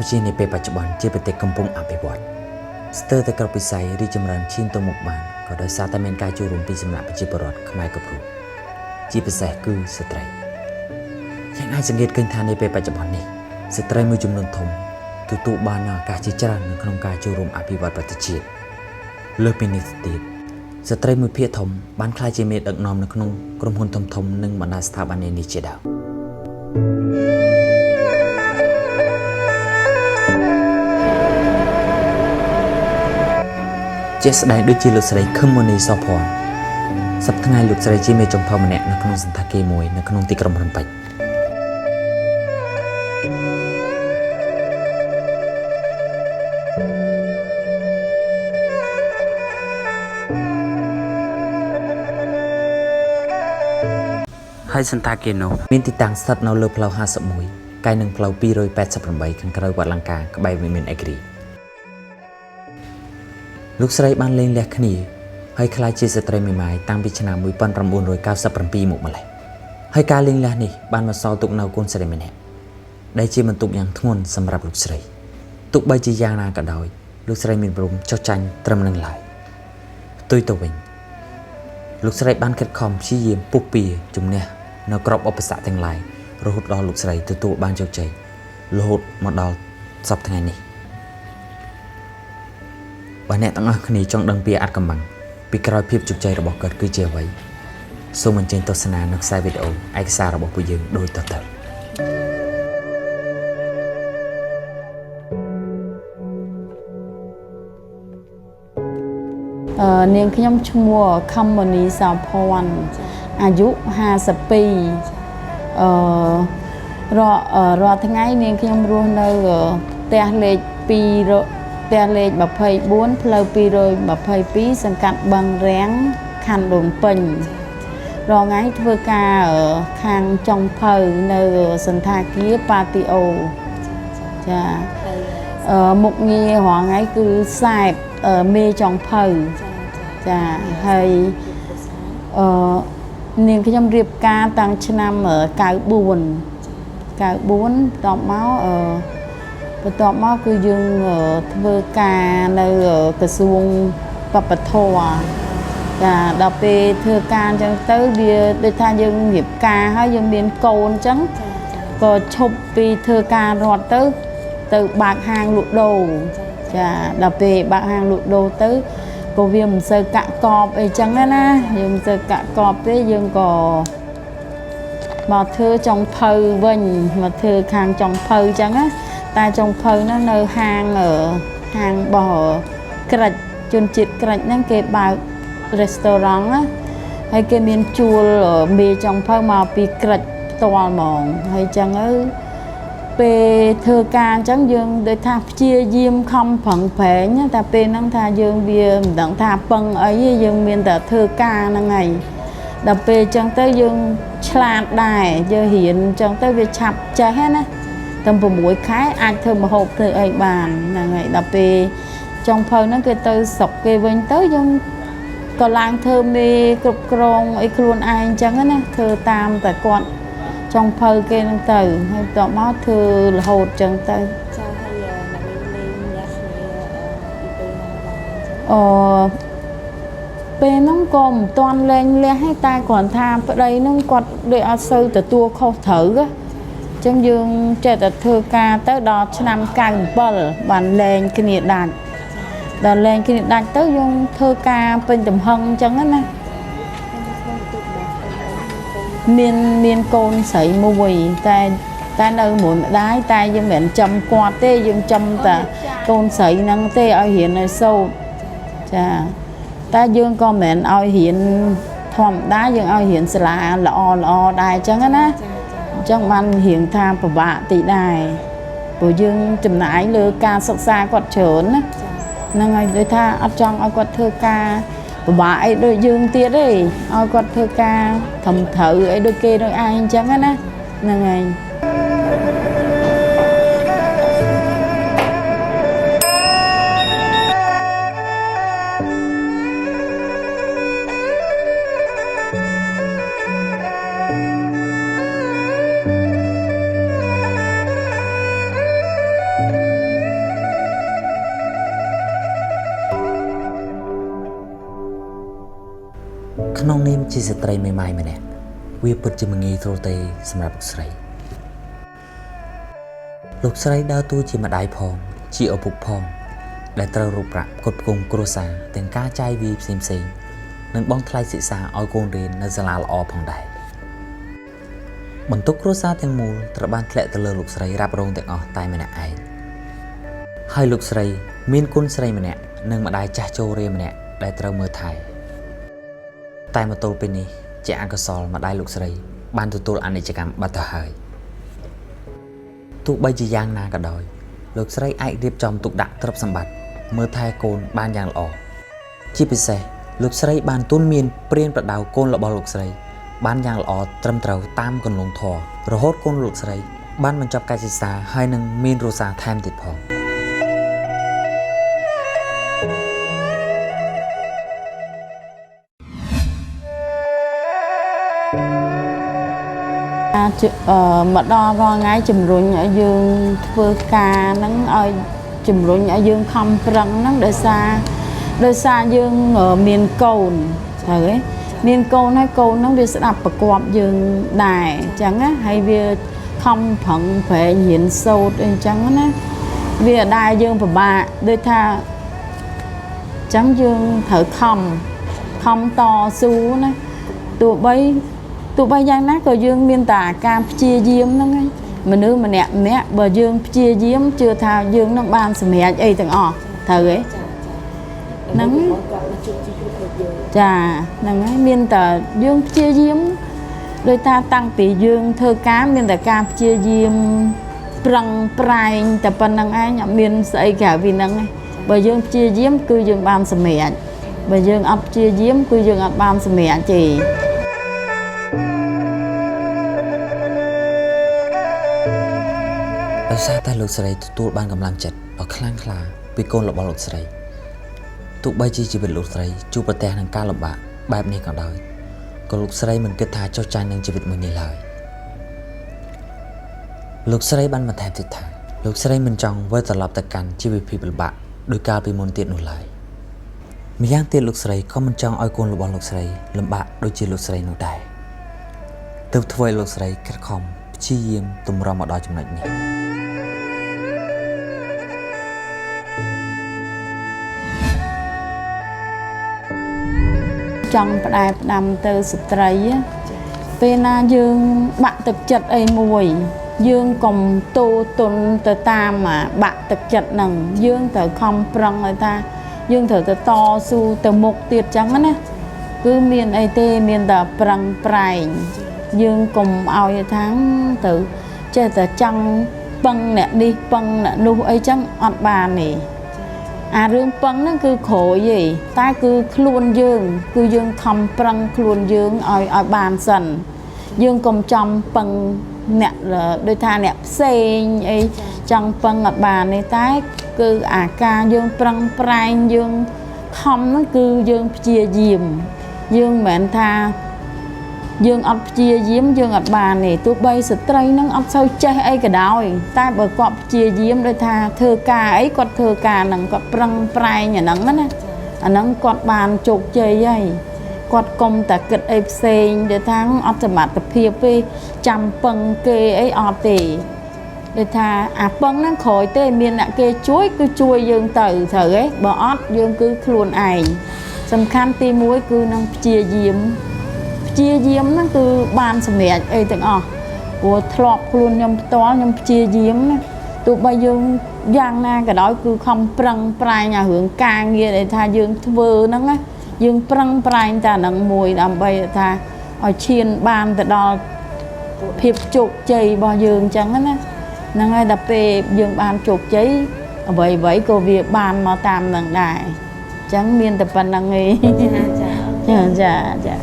ជានៃពេលបច្ចុប្បន្នជាប្រទេសកំពុងអភិវឌ្ឍស្ទើរតែគ្រប់វិស័យរីកចម្រើនឈានទៅមុខបានក៏ដោយសារតែមានការចូលរួមពីសំណាក់ប្រជាពលរដ្ឋខ្មែរគ្រប់រូបជាពិសេសគឺស្ត្រីយ៉ាងអាចសង្កេតឃើញថានៅពេលបច្ចុប្បន្ននេះស្ត្រីមួយចំនួនធំទទួលបានឱកាសជាច្រើននៅក្នុងការចូលរួមអភិវឌ្ឍប្រទេសជាតិលើសពីនេះទៀតស្ត្រីមួយភាគធំបានក្លាយជាមេដឹកនាំនៅក្នុងក្រុមហ៊ុនធំៗនិងបណ្ដាស្ថាប័ននានាជាដើមជាស្ដែងដូចជាលោកស្រីខឹមម៉ូនីសភ័ណ្ឌសប្តាហ៍ថ្ងៃលោកស្រីជាមេចំភៅម្នាក់នៅក្នុងសន្តាគារមួយនៅក្នុងទីក្រុងភ្នំពេញហើយសន្តាគារនោះមានទីតាំងស្ថិតនៅលើផ្លូវ51កាយនឹងផ្លូវ288ខាងក្រៅវត្តលង្កាក្បែរវិមានអេគ្រីលោកស្រីបានលេងលះគ្នាហើយក្លាយជាស្ត្រីមេម៉ាយតាំងពីឆ្នាំ1997មកម្លេះហើយការលេងលះនេះបានបន្សល់ទុកនៅកូនស្រីម្នាក់ដែលជាបន្ទុកយ៉ាងធ្ងន់សម្រាប់លោកស្រីទោះបីជាយ៉ាងណាក៏ដោយលោកស្រីមានព្រមចុះចាញ់ត្រឹមនឹងឡើយផ្ទុយទៅវិញលោកស្រីបានខិតខំព្យាយាមពុះពៀជំនះនៅក្របឧបសគ្គទាំងឡាយរហូតដល់លោកស្រីទទួលបានជោគជ័យរហូតមកដល់សប្តាហ៍ថ្ងៃនេះបើអ្នកទាំងអស់គ្នាចង់ដឹងពីអាថ៌កំបាំងពីក្រោយភាពជោគជ័យរបស់គាត់គឺជាអ្វីសូមអញ្ជើញទស្សនានៅខ្សែវីដេអូឯកសាររបស់ពួកយើងដូចតទៅនាងខ្ញុំឈ្មោះខំម៉ូនីសភ័ណ្ឌអាយុ52រាល់ថ្ងៃនាងខ្ញុំរស់នៅផ្ទះលេខ2ផ្ទះលេខ24ផ្លូវ222សង្កាត់បឹងរាំងខណ្ឌដូនពេញរងថ្ងៃធ្វើការខាងចុងភៅនៅសន្តាគារប៉ាទីអូចាមុខងាររងថ្ងៃគឺខ្សែបមេចុងភៅចាហើយនាងខ្ញុំរៀបការតាំងឆ្នាំ94បន្ទាប់មកគឺយើងធ្វើការនៅក្រសួងបព្វធម៌ចាដល់ពេលធ្វើការអញ្ចឹងទៅវាដូចថាយើងរៀបការហើយយើងមានកូនអញ្ចឹងក៏ឈប់ពីធ្វើការរត់ទៅបើកហាងលក់ដូរចាដល់ពេលបើកហាងលក់ដូរទៅក៏វាមិនសូវកាក់កបអីចឹងណាយើងមិនសូវកាក់កបទេយើងក៏មកធ្វើចុងភៅវិញមកធ្វើខាងចុងភៅចឹងណាតែចុងភៅនោះនៅហាងរបស់ក្រិចជនជាតិក្រិចហ្នឹងគេបើករេស្តូរ៉ង់ណាហើយគេមានជួលមេចុងភៅមកពីក្រិចផ្ទាល់ហ្មងហើយចឹងទៅពេលធ្វើការអញ្ចឹងយើងដូចថាព្យាយាមខំប្រឹងប្រែងតែពេលហ្នឹងថាយើងវាមិនដឹងថាពឹងអីយើងមានតែធ្វើការហ្នឹងហើយដល់ពេលអញ្ចឹងទៅយើងឆ្លាតដែរយើងរៀនអញ្ចឹងទៅវាឆាប់ចេះណាតែ6ខែអាចធ្វើម្ហូបធ្វើអីបានហ្នឹងហើយដល់ពេលចុងភៅហ្នឹងគេទៅស្រុកគេវិញទៅយើងក៏ឡើងធ្វើមេគ្រប់គ្រងអីខ្លួនឯងអញ្ចឹងណាធ្វើតាមតែគាត់ចុងភៅគេហ្នឹងទៅហើយបន្ទាប់មកធ្វើរហូតអញ្ចឹងទៅចាហើយអ្នកលេងលះគ្នាពេលហ្នឹងក៏មិនទាន់លេងលះទេតែគ្រាន់ថាប្តីហ្នឹងគាត់ដូចអត់សូវទទួលខុសត្រូវអញ្ចឹងយើងចេះតែធ្វើការទៅដល់ឆ្នាំ97បានលែងគ្នាដាច់ដល់លែងគ្នាដាច់ទៅយើងធ្វើការពេញទំហឹងអញ្ចឹងណាមានកូនស្រីមួយតែនៅមួយម្ដាយតែយើងមិនចាំគាត់ទេយើងចាំតែកូនស្រីហ្នឹងទេឲ្យរៀននៅសូត្រចាតែយើងក៏មិនឲ្យរៀនធម្មតាយើងឲ្យរៀនសាលាល្អដែរអញ្ចឹងណាអញ្ចឹងបានរៀងថាពិបាកតិចដែរព្រោះយើងចំណាយលើការសិក្សាគាត់ច្រើនណាហ្នឹងហើយដូចថាអត់ចង់ឲ្យគាត់ធ្វើការពិបាកអីដូចយើងទៀតទេឲ្យគាត់ធ្វើការត្រឹមត្រូវអីដូចគេដូចឯងអញ្ចឹងណាហ្នឹងហើយ ក្នុងនាមជាស្ត្រីមេម៉ាយម្នាក់វាពិតជាមិនងាយស្រួលទេសម្រាប់លោកស្រីដើរតួជាម្ដាយផងជាឪពុកផងដែលត្រូវរកប្រាក់ផ្គត់ផ្គង់គ្រួសារទាំងការចាយវាយផ្សេងៗនិងបង់ថ្លៃសិក្សាឲ្យកូនរៀននៅសាលាល្អផងដែរបន្ទុកគ្រួសារទាំងមូលត្រូវបានធ្លាក់ទៅលើលោកស្រីរ៉ាប់រងទាំងអស់តែម្នាក់ឯងហើយលោកស្រីមានគុណស្រីម្នាក់និងម្ដាយចាស់ជោរេម្នាក់ដែលត្រូវមើលថែតែមកទល់ពេលនេះជាអកុសលម្ដាយលោកស្រីបានទទួលអនិច្ចកម្មបាត់ទៅហើយទោះបីជាយ៉ាងណាក៏ដោយលោកស្រីអាចរៀបចំទុកដាក់ទ្រព្យសម្បត្តិមើលថែកូនបានយ៉ាងល្អជាពិសេសលោកស្រីបានទូនមានព្រានប្រដៅកូនរបស់លោកស្រីបានយ៉ាងល្អត្រឹមត្រូវតាមគន្លងធម៌រហូតកូនលោកស្រីបានបញ្ចប់ការសិក្សាហើយនឹងមានរសាថែមទៀតផងមកដល់រាល់ថ្ងៃជំរុញឲ្យយើងធ្វើការហ្នឹងឲ្យជំរុញឲ្យយើងខំប្រឹងហ្នឹងដោយសារយើងមានកូនត្រូវទេមានកូនហើយកូនហ្នឹងវាស្ដាប់ប្រកបយើងដែរអញ្ចឹងណាហើយវាខំប្រឹងប្រែងរៀនសូត្រអីអញ្ចឹងណាវាអត់ដែរយើងពិបាកដូចថាអញ្ចឹងយើងត្រូវខំតស៊ូណាទោះបីយ៉ាងណាក៏យើងមានតែការព្យាយាមហ្នឹងឯងមនុស្សម្នាក់បើយើងព្យាយាមជឿថាយើងនឹងបានសម្រេចអីទាំងអស់ត្រូវទេហ្នឹងចាហ្នឹងហើយមានតែយើងព្យាយាមដោយថាតាំងពីយើងធ្វើការមានតែការព្យាយាមប្រឹងប្រែងតែប៉ុណ្្នឹងឯងអត់មានស្អីក្រៅពីហ្នឹងឯងបើយើងព្យាយាមគឺយើងបានសម្រេចបើយើងអត់ព្យាយាមគឺយើងអត់បានសម្រេចទេដោយសារតែលោកស្រីទទួលបានកម្លាំងចិត្តដ៏ខ្លាំងក្លាពីកូនរបស់លោកស្រីទោះបីជាជីវិតលោកស្រីជួបប្រទះនឹងការលំបាកបែបនេះក៏ដោយក៏លោកស្រីមិនគិតថាចុះចាញ់នឹងជីវិតមួយនេះឡើយលោកស្រីបានបន្ថែមទៀតថាលោកស្រីមិនចង់វិលត្រឡប់ទៅកាន់ជីវភាពលំបាកដោយកាលពីមុនទៀតនោះឡើយម្យ៉ាងទៀតលោកស្រីក៏មិនចង់ឲ្យកូនរបស់លោកស្រីលំបាកដូចជាលោកស្រីនោះដែរទើបធ្វើឲ្យលោកស្រីខិតខំព្យាយាមទម្រាំមកដល់ចំណុចនេះចង់ផ្ដែផ្ដាំទៅស្ត្រីពេលណាយើងបាក់ទឹកចិត្តអីមួយយើងកុំតូទុនទៅតាមបាក់ទឹកចិត្តហ្នឹងយើងត្រូវខំប្រឹងឲ្យថាយើងត្រូវទៅតស៊ូទៅមុខទៀតចឹងណាគឺមានអីទេមានតែប្រឹងប្រែងយើងកុំឲ្យថាទៅចេះតែចង់ពឹងអ្នកនេះពឹងអ្នកនោះអីចឹងអត់បានទេអារឿងពឹងហ្នឹងគឺក្រួយទេតែគឺខ្លួនយើងគឺយើងខំប្រឹងខ្លួនយើងឲ្យបានសិនយើងកុំចំពឹងអ្នកដូចថាអ្នកផ្សេងអីចង់ពឹងអត់បានទេតែគឺអាការយើងប្រឹងប្រែងយើងខំហ្នឹងគឺយើងព្យាយាមយើងមិនមែនថាយើងអត់ព្យាយាមយើងអត់បានទេទោះបីស្ត្រីហ្នឹងអត់សូវចេះអីក៏ដោយតែបើគាត់ព្យាយាមដូចថាធ្វើការអីគាត់ធ្វើការហ្នឹងគាត់ប្រឹងប្រែងអាហ្នឹងណាអាហ្នឹងគាត់បានជោគជ័យហើយគាត់កុំតែគិតអីផ្សេងដូចថាអត់សមត្ថភាពទេចាំពឹងគេអីអត់ទេដូចថាអាពឹងហ្នឹងក្រោយទេមានអ្នកគេជួយគឺជួយយើងទៅត្រូវទេបើអត់យើងគឺខ្លួនឯងសំខាន់ទី1គឺនឹងព្យាយាមហ្នឹងគឺបានសម្រេចអីទាំងអស់ព្រោះធ្លាប់ខ្លួនខ្ញុំផ្ទាល់ខ្ញុំព្យាយាមណាទោះបីយើងយ៉ាងណាក៏ដោយគឺខំប្រឹងប្រែងអារឿងការងារដែលថាយើងធ្វើហ្នឹងណាយើងប្រឹងប្រែងតែហ្នឹងមួយដើម្បីថាឲ្យឈានបានទៅដល់ភាពជោគជ័យរបស់យើងអញ្ចឹងណាហ្នឹងហើយដល់ពេលយើងបានជោគជ័យអ្វីក៏វាបានមកតាមនឹងដែរអញ្ចឹងមានតែប៉ុណ្្នឹងឯងចា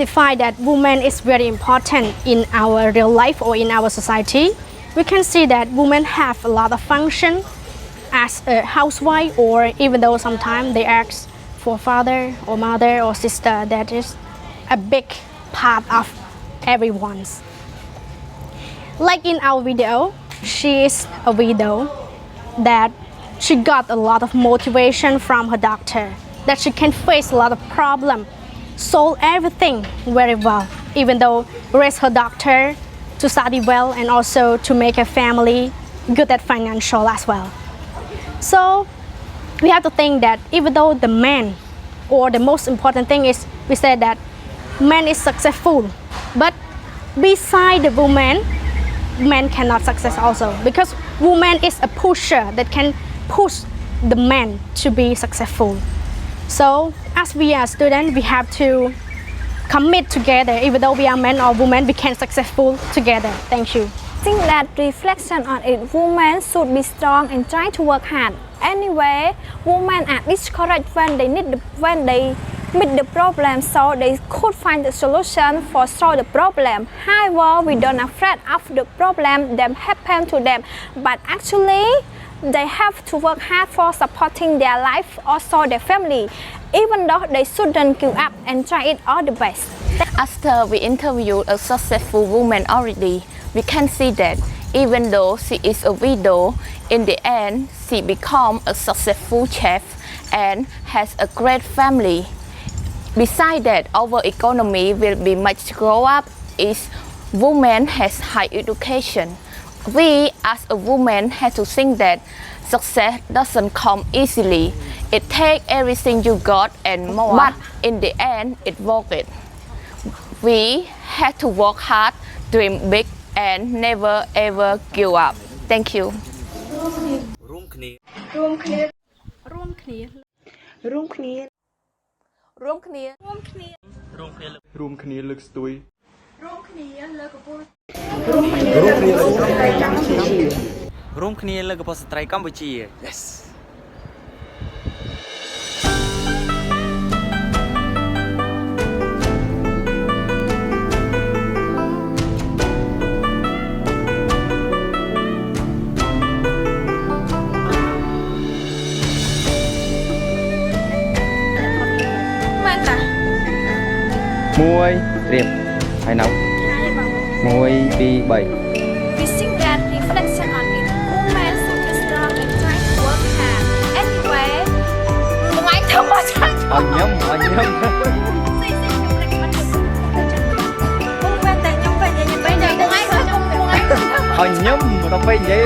find that woman is very important in our real life or in our society, we can see that women have a lot of function as a housewife, or even though sometimes they act for father or mother or sister, that is a big part of everyone's. Like in our video, she is a widow that she got a lot of motivation from her doctor, that she can face a lot of problems, solve everything very well, even though raise her daughter to study well and also to make a family good at financial as well. So we have to think that even though the man, or the most important thing is, we said that man is successful, but beside the woman, man cannot success also, because woman is a pusher that can push the man to be successful. So as we are students, we have to commit together. Even though we are men or women, we can successful together. Thank you. I think that reflection on it, women should be strong and try to work hard. Anyway, women are discouraged when they meet the problem, so they could find the solution for solve the problem. However, we don't afraid of the problem that happen to them, but actually they have to work hard for supporting their life, also their family, even though they shouldn't give up and try it all the best. After we interviewed a successful woman already, we can see that even though she is a widow, in the end she become a successful chef and has a great family. Besides that, our economy will be much grow up if women has high education. We as a woman have to think that success doesn't come easily. It takes everything you got and more, but in the end it worth it. We have to work hard, dream big and never ever give up. Thank you. រួមគ្នា រួមគ្នា រួមគ្នា រួមគ្នា រួមគ្នា រួមគ្នា រួមគ្នាលើកស្ទួយ រួមគ្នាលើកកម្ពស់ រួមគ្នាលើកកម្ពស់ស្ត្រីកម្ពុជា Yes មួយរៀបហើយនៅ1 2 3 We think that reflection on it, women should be strong and try to work hard. Anyway, my thumb was ឲ្យញ៉ាំ women that you ឲ្យញ៉ាំដល់ពេលនិយាយ